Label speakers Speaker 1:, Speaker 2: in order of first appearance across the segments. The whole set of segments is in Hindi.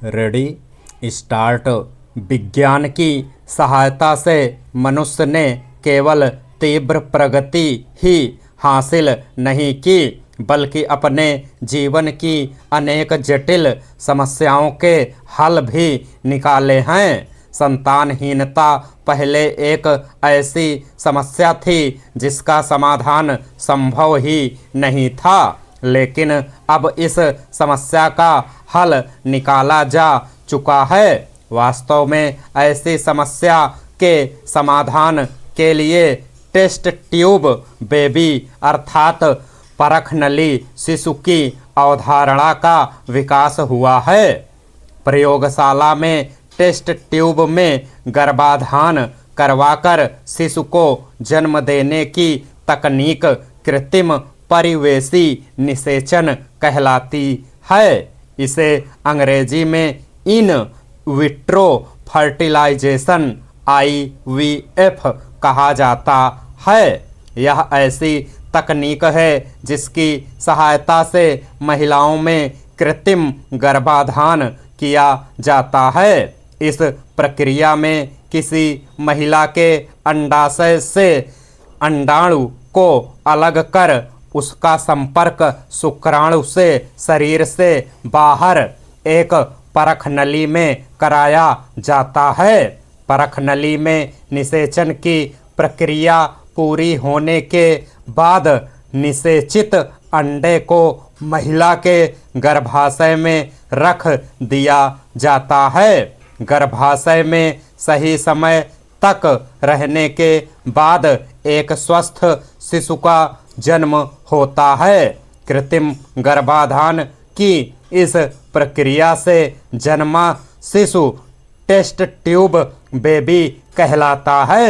Speaker 1: Ready start. विज्ञान की सहायता से मनुष्य ने केवल तीव्र प्रगति ही हासिल नहीं की बल्कि अपने जीवन की अनेक जटिल समस्याओं के हल भी निकाले हैं। संतानहीनता पहले एक ऐसी समस्या थी जिसका समाधान संभव ही नहीं था, लेकिन अब इस समस्या का हल निकाला जा चुका है। वास्तव में ऐसी समस्या के समाधान के लिए टेस्ट ट्यूब बेबी अर्थात परख नली शिशु की अवधारणा का विकास हुआ है। प्रयोगशाला में टेस्ट ट्यूब में गर्भाधान करवाकर शिशु को जन्म देने की तकनीक कृत्रिम परिवेशी निषेचन कहलाती है। इसे अंग्रेजी में इन विट्रो फर्टिलाइजेशन IVF कहा जाता है। यह ऐसी तकनीक है जिसकी सहायता से महिलाओं में कृत्रिम गर्भाधान किया जाता है। इस प्रक्रिया में किसी महिला के अंडाशय से अंडाणु को अलग कर उसका संपर्क शुक्राणु से शरीर से बाहर एक परख नली में कराया जाता है। परख नली में निषेचन की प्रक्रिया पूरी होने के बाद निषेचित अंडे को महिला के गर्भाशय में रख दिया जाता है। गर्भाशय में सही समय तक रहने के बाद एक स्वस्थ शिशु का जन्म होता है। कृत्रिम गर्भाधान की इस प्रक्रिया से जन्मा शिशु टेस्ट ट्यूब बेबी कहलाता है।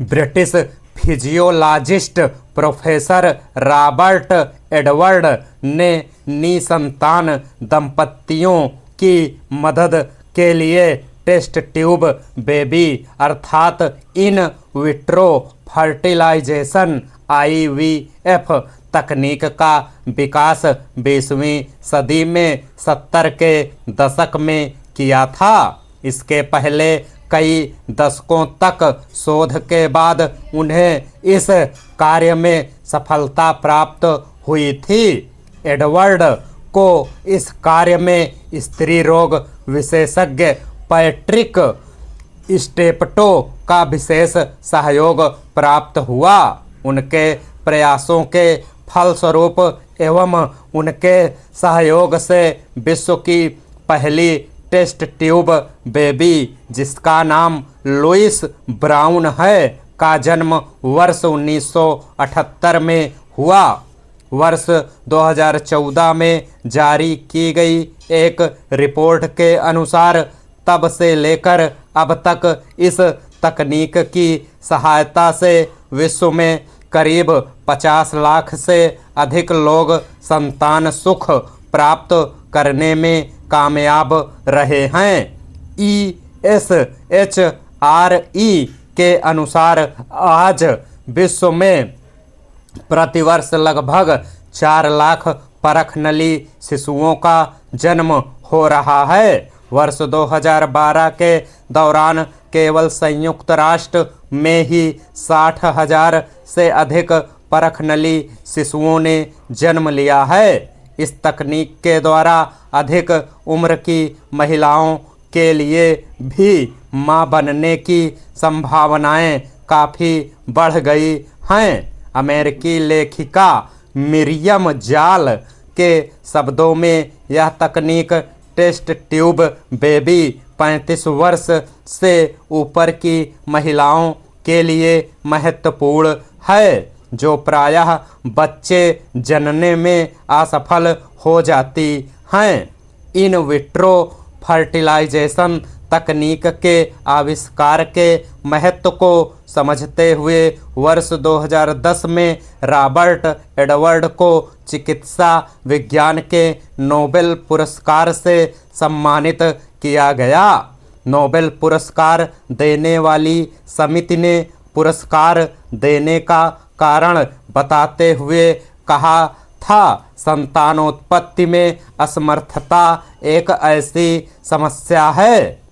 Speaker 1: British physiologist professor Robert Edward ने निसंतान दंपतियों की मदद के लिए टेस्ट ट्यूब बेबी अर्थात इन विट्रो फर्टिलाइजेशन IVF तकनीक का विकास 20वीं सदी में 70 के दशक में किया था। इसके पहले कई दशकों तक शोध के बाद उन्हें इस कार्य में सफलता प्राप्त हुई थी। एडवर्ड को इस कार्य में स्त्री रोग विशेषज्ञ पैट्रिक स्टेपटो का विशेष सहयोग प्राप्त हुआ। उनके प्रयासों के फलस्वरूप एवं उनके सहयोग से विश्व की पहली टेस्ट ट्यूब बेबी, जिसका नाम लुइस ब्राउन है, का जन्म वर्ष 1978 में हुआ। वर्ष 2014 में जारी की गई एक रिपोर्ट के अनुसार तब से लेकर अब तक इस तकनीक की सहायता से विश्व में करीब 50 लाख से अधिक लोग संतान सुख प्राप्त करने में कामयाब रहे हैं। ESHRE के अनुसार आज विश्व में प्रतिवर्ष लगभग 4 लाख परख नली शिशुओं का जन्म हो रहा है। वर्ष 2012 के दौरान केवल संयुक्त राष्ट्र में ही 60,000 से अधिक परख नली शिशुओं ने जन्म लिया है। इस तकनीक के द्वारा अधिक उम्र की महिलाओं के लिए भी मां बनने की संभावनाएं काफ़ी बढ़ गई हैं। अमेरिकी लेखिका मिरियम जाल के शब्दों में यह तकनीक टेस्ट ट्यूब बेबी 35 वर्ष से ऊपर की महिलाओं के लिए महत्वपूर्ण है, जो प्रायः बच्चे जनने में असफल हो जाती हैं। इन विट्रो फर्टिलाइजेशन तकनीक के आविष्कार के महत्व को समझते हुए वर्ष 2010 में रॉबर्ट एडवर्ड को चिकित्सा विज्ञान के नोबेल पुरस्कार से सम्मानित किया गया। नोबेल पुरस्कार देने वाली समिति ने पुरस्कार देने का कारण बताते हुए कहा तथा संतानोत्पत्ति में असमर्थता एक ऐसी समस्या है